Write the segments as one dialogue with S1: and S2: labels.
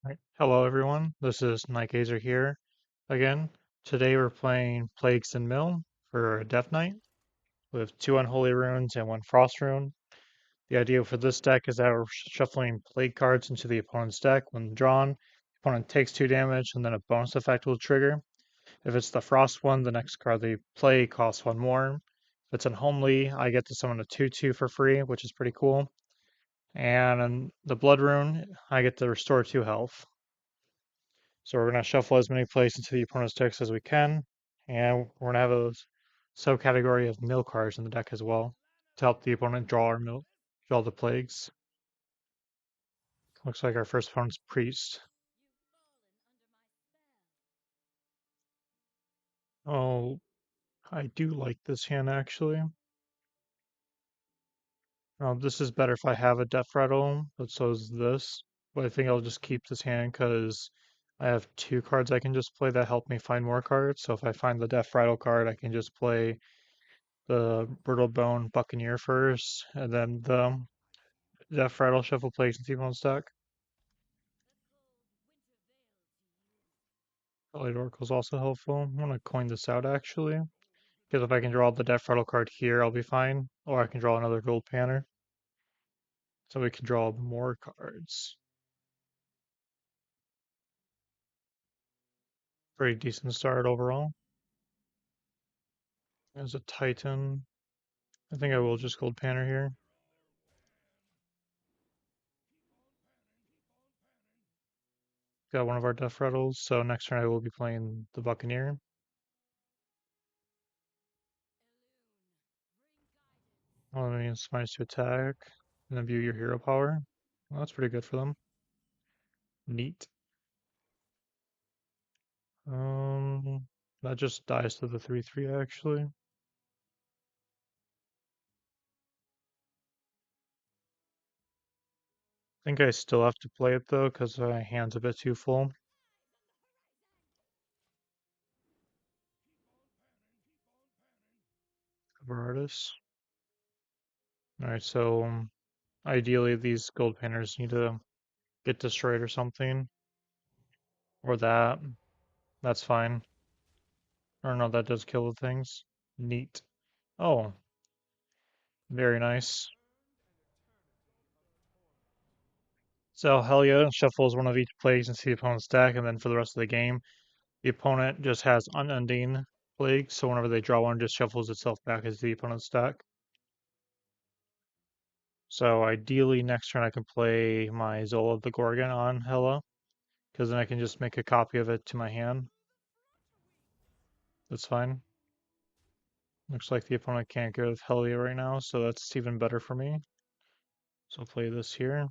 S1: Right. Hello, everyone. This is Nightgazer here again. Today we're playing Plagues and Mill for a Death Knight with two Unholy Runes and one Frost Rune. The idea for this deck is that we're shuffling Plague cards into the opponent's deck. When drawn, the opponent takes 2 damage and then a bonus effect will trigger. If it's the Frost one, the next card they play costs 1 more. If it's Unholy, I get to summon a 2/2 for free, which is pretty cool. And in the Blood Rune, I get to restore 2 health. So we're going to shuffle as many plays into the opponent's decks as we can, and we're going to have a subcategory of mill cards in the deck as well to help the opponent draw the plagues. Looks like our first opponent's Priest. Oh, I do like this hand actually. This is better if I have a Death Rattle, but so is this. But I think I'll just keep this hand because I have 2 cards I can just play that help me find more cards. So if I find the Death Rattle card, I can just play the Brittle Bone Buccaneer first, and then the Death Rattle Shuffle plays into one stack. Light Oracle's also helpful. I'm gonna coin this out actually, because if I can draw the Death Rattle card here, I'll be fine. Or I can draw another gold panner. So we can draw more cards. Pretty decent start overall. There's a Titan. I think I will just gold panner here. Got one of our Death Rattles, so next turn I will be playing the Buccaneer. Well, that means minus 2 attack, and then view your hero power. Well, that's pretty good for them. Neat. Um, that just dies to the 3/3 actually. I think I still have to play it though, because my hand's a bit too full of artists. Alright, so ideally these gold painters need to get destroyed or something. Or that. That's fine. Or no, that does kill the things. Neat. Oh, very nice. So hell yeah, shuffles one of each plagues into the opponent's deck, and then for the rest of the game, the opponent just has unending plagues, so whenever they draw one, it just shuffles itself back into the opponent's deck. So ideally, next turn I can play my Zola the Gorgon on Hela, because then I can just make a copy of it to my hand. That's fine. Looks like the opponent can't go with Helia right now, so that's even better for me. So I'll play this here.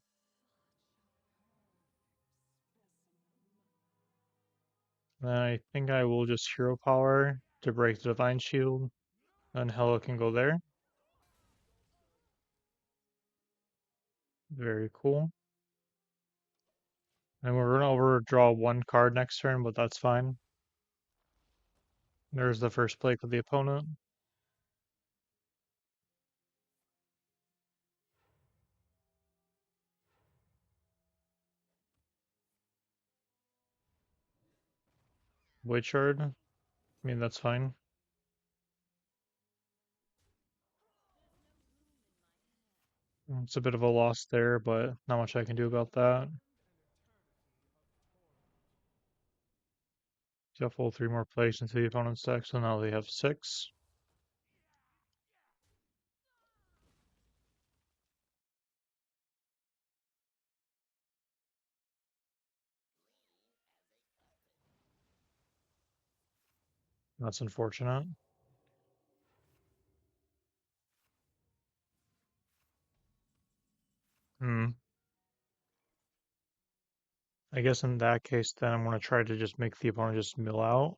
S1: Then I think I will just Hero Power to break the Divine Shield, then Hela can go there. Very cool. And we're gonna overdraw 1 card next turn, but that's fine. There's the first plague of the opponent. Void Shard. I mean, that's fine. It's a bit of a loss there, but not much I can do about that. Shuffle 3 more plays into the opponent's deck, so now they have 6. That's unfortunate. Hmm. I guess in that case, then I'm going to try to just make the opponent just mill out.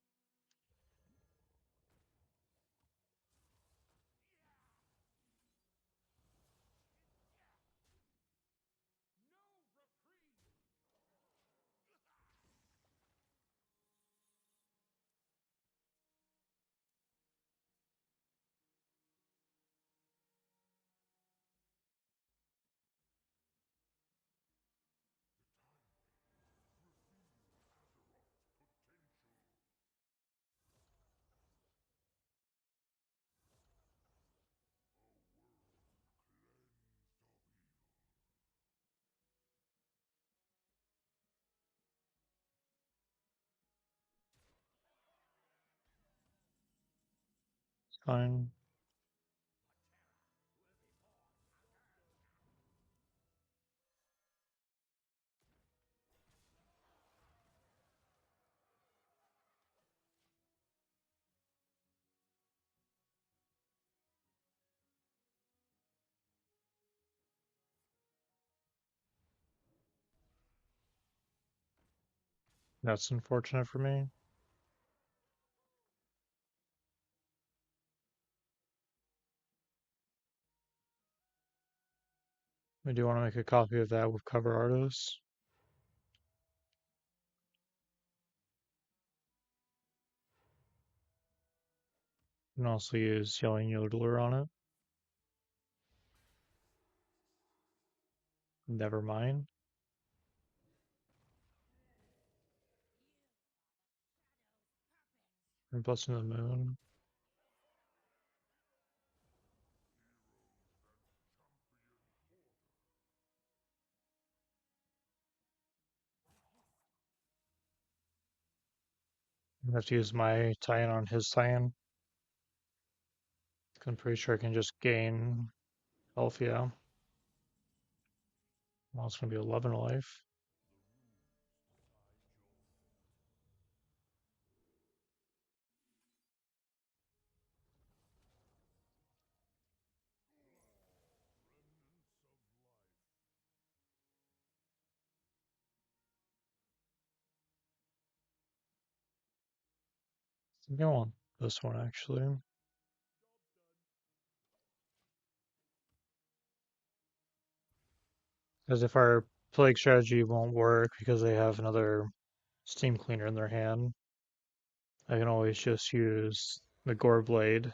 S1: fine. That's unfortunate for me. I do want to make a copy of that with cover artists. You can also use Yelling Yodeler on it. Never mind. And Blessing of the Moon. I have to use my tie-in on his tie-in. I'm pretty sure I can just gain health, yeah. Well, it's gonna be 11 life. I think I want this one actually. Because if our plague strategy won't work because they have another steam cleaner in their hand, I can always just use the Gore Blade.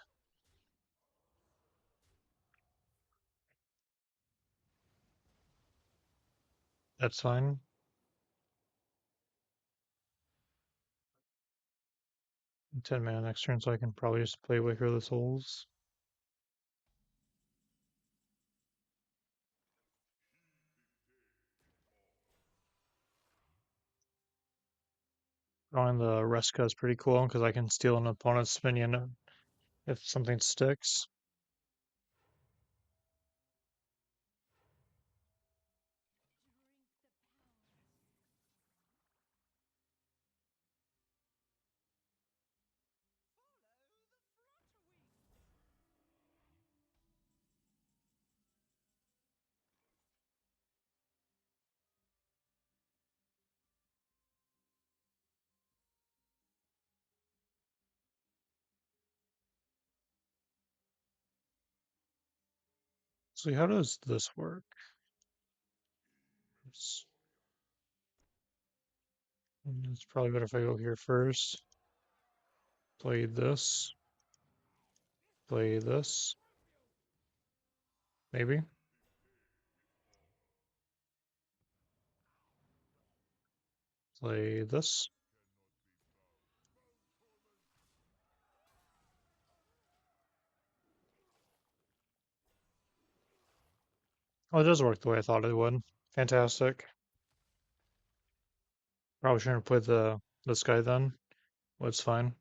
S1: That's fine. 10 mana next turn, so I can probably just play Waker of the Souls. Drawing the Reska is pretty cool because I can steal an opponent's minion if something sticks. So how does this work? It's, it's probably better if I go here first. Play this. Play this. Maybe. Play this. Oh, it does work the way I thought it would. Fantastic. Probably shouldn't have played this guy then. But it's fine.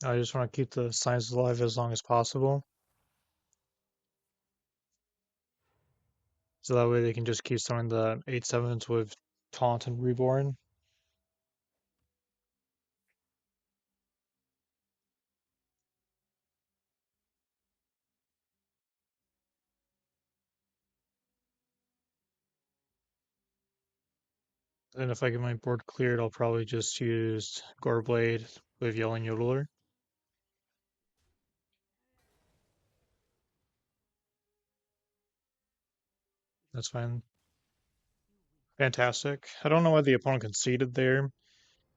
S1: I just want to keep the signs alive as long as possible. So that way they can just keep throwing the 8/7s with Taunt and Reborn. And if I get my board cleared, I'll probably just use Goreblade with Yelling Yodeler. That's fine. Fantastic. I don't know why the opponent conceded there,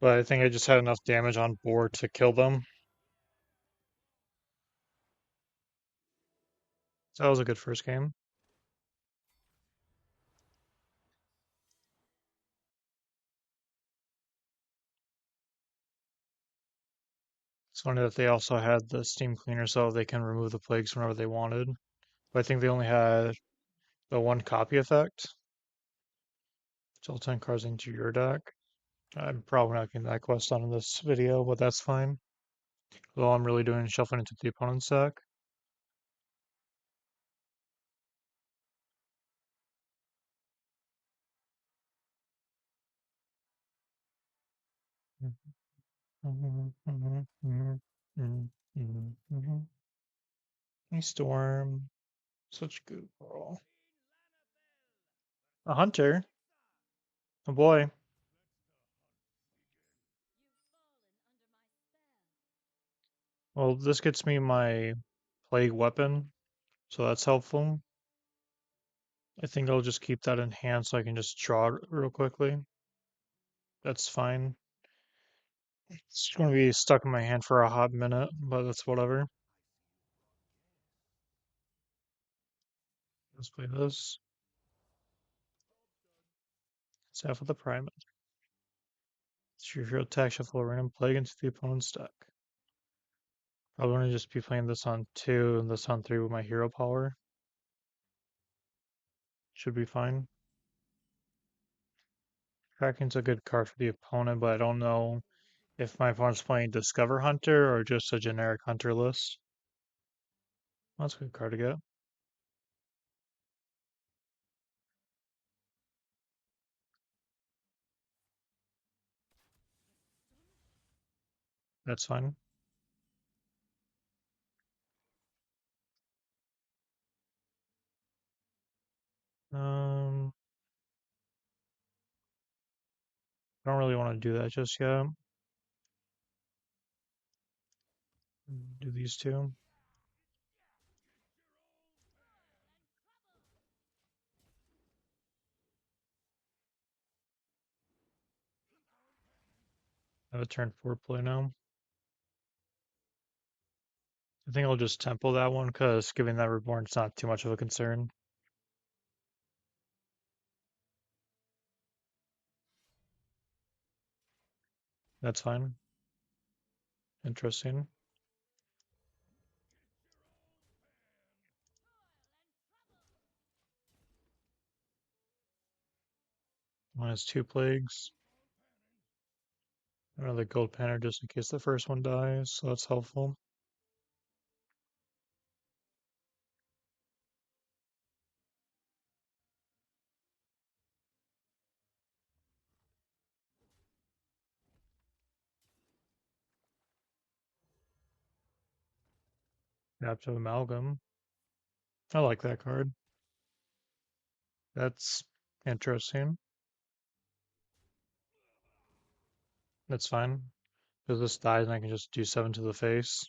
S1: but I think I just had enough damage on board to kill them. So that was a good first game. It's funny that they also had the Steam Cleaner so they can remove the plagues whenever they wanted. But I think they only had the one copy effect. Still 10 cards into your deck. I'm probably not getting that quest on in this video, but that's fine. All I'm really doing is shuffling into the opponent's deck. Hey, Storm. Such a good girl. A hunter. A boy. Well, this gets me my plague weapon, so that's helpful. I think I'll just keep that in hand so I can just draw it real quickly. That's fine. It's going to be stuck in my hand for a hot minute, but that's whatever. Let's play this. It's half of the primate. It's your hero attack, shuffle a random plague into the opponent's deck. Probably going to just be playing this on 2 and this on 3 with my hero power. Should be fine. Kraken's a good card for the opponent, but I don't know if my opponent's playing Discover Hunter or just a generic Hunter list. That's a good card to get. That's fine. I don't really want to do that just yet. Do these two. I have a turn 4 play now. I think I'll just tempo that one because giving that reborn's not too much of a concern. That's fine. Interesting. Minus 2 plagues. Another gold panner just in case the first one dies, so that's helpful. Adaptive Amalgam. I like that card. That's interesting. That's fine. Because this dies and I can just do 7 to the face.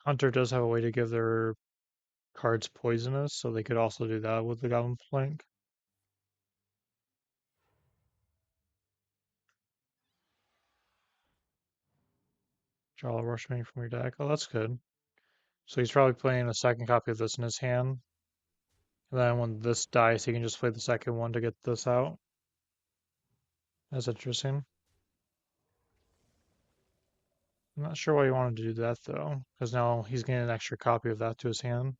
S1: Hunter does have a way to give their cards poisonous, so they could also do that with the Goblin Flank. Draw a Rush Mane from your deck. Oh, that's good. So he's probably playing a second copy of this in his hand. And then when this dies, he can just play the second one to get this out. That's interesting. I'm not sure why you wanted to do that though, because now he's getting an extra copy of that to his hand.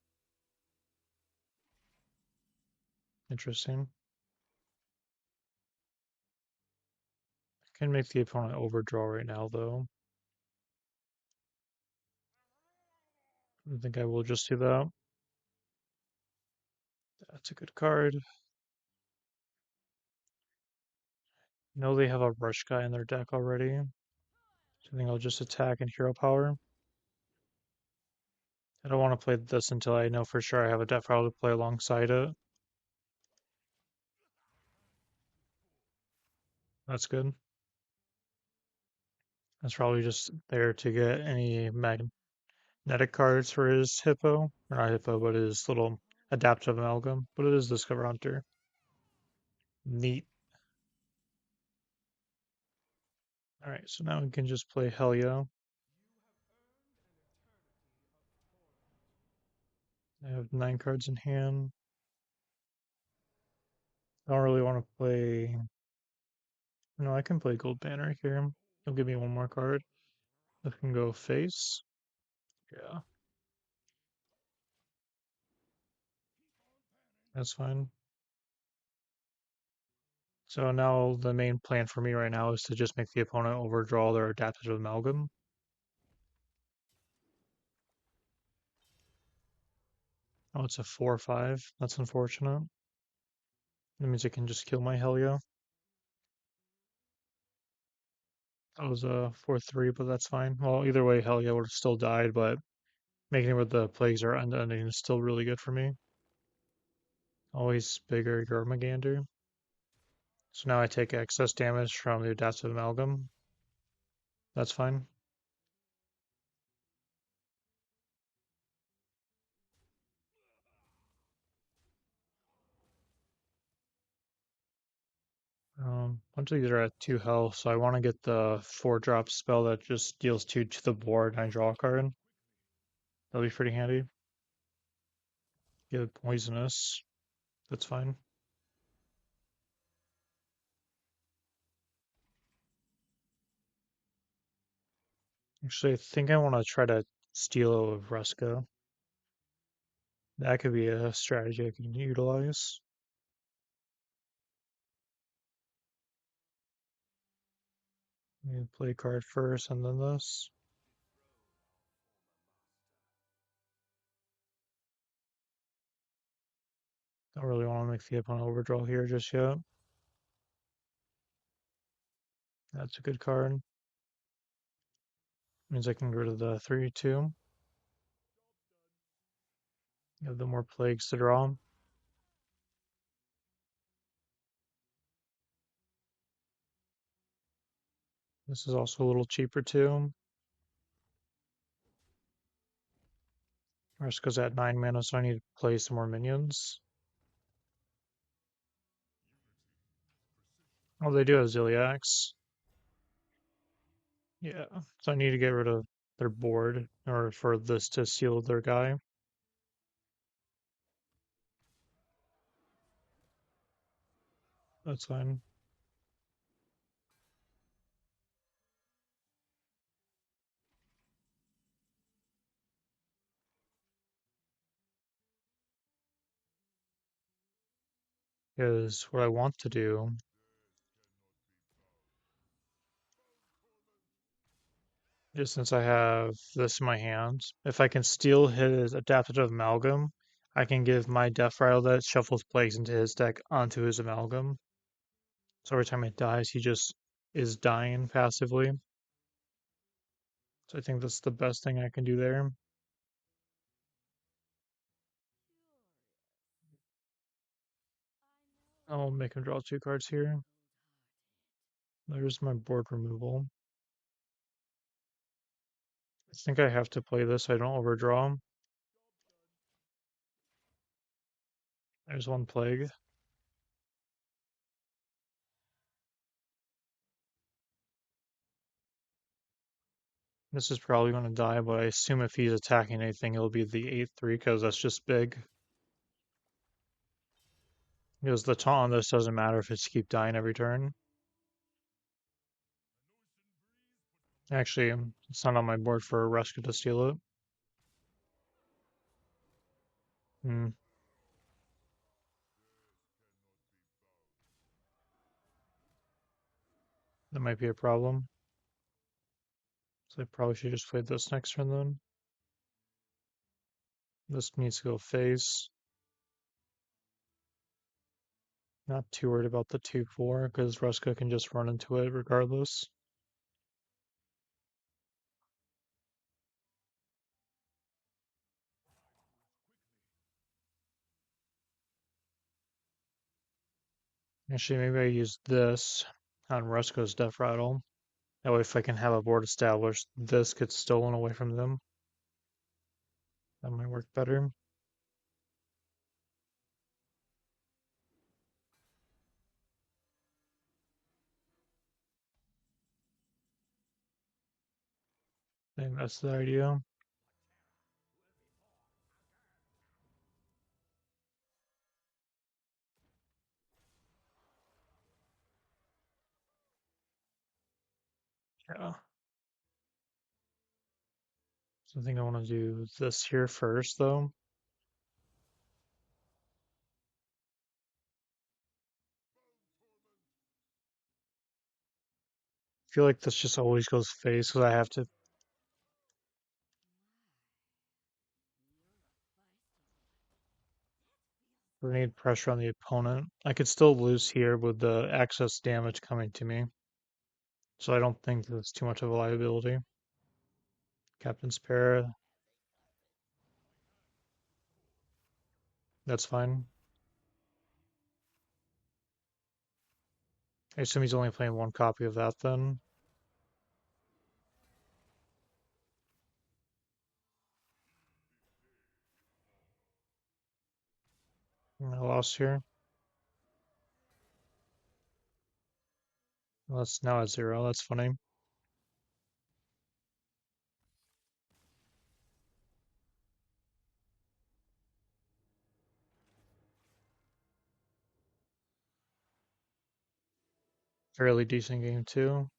S1: Interesting. Can make the opponent overdraw right now though. I think I will just do that. That's a good card. Know they have a rush guy in their deck already. So I think I'll just attack and hero power. I don't want to play this until I know for sure I have a death file to play alongside it. That's good. That's probably just there to get any magnetic cards for his hippo. Or not hippo, but his little adaptive amalgam. But it is Discover Hunter. Neat. Alright, so now we can just play Helio. I have 9 cards in hand. I don't really want to play. No, I can play Gold Banner here. He'll give me one more card. I can go face. Yeah. That's fine. So now the main plan for me right now is to just make the opponent overdraw their adaptive amalgam. Oh, it's a 4-5. That's unfortunate. That means I can just kill my Helio. That was a 4-3, but that's fine. Well, either way, Helio would have still died, but making it where the plagues are ending is still really good for me. Always bigger Jormungandr. So now I take excess damage from the adaptive amalgam. That's fine. A bunch of these are at 2 health, so I want to get the 4-drop spell that just deals 2 to the board and I draw a card. That'll be pretty handy. Get it poisonous. That's fine. Actually, I think I want to try to steal a Ruska. That could be a strategy I can utilize. Maybe play a card first and then this. Don't really want to make the opponent overdraw here just yet. That's a good card. Means I can go to the 3-2. Give them more plagues to draw. This is also a little cheaper too. Risk goes at 9 mana, so I need to play some more minions. Oh, they do have Ziliax. Yeah, so I need to get rid of their board in order for this to seal their guy. That's fine. Because what I want to do is, since I have this in my hands, if I can steal his adaptive amalgam, I can give my Death Rattle that shuffles plagues into his deck onto his amalgam. So every time it dies, he just is dying passively. So I think that's the best thing I can do there. I'll make him draw 2 cards here. There's my board removal. I think I have to play this so I don't overdraw. There's one plague. This is probably going to die, but I assume if he's attacking anything, it'll be the 8-3 because that's just big. Because the taunt on this doesn't matter if it's keep dying every turn. Actually, it's not on my board for a rescue to steal it. Hmm, that might be a problem. So I probably should just play this next turn then. This needs to go face. Not too worried about the 2-4 because Ruska can just run into it regardless. Actually, maybe I use this on Ruska's Death Rattle. That way, if I can have a board established, this gets stolen away from them. That might work better. I think that's the idea. Yeah. So I think I want to do this here first, though. feel like this just always goes face because I have to grenade pressure on the opponent. I could still lose here with the excess damage coming to me, so I don't think that's too much of a liability. Captain's pair, that's fine. I assume he's only playing one copy of that then. I lost here. Well, that's now at 0. That's funny. Fairly decent game too.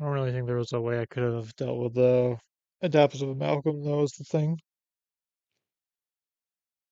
S1: I don't really think there was a way I could have dealt with the adapters of Malcolm. That was the thing.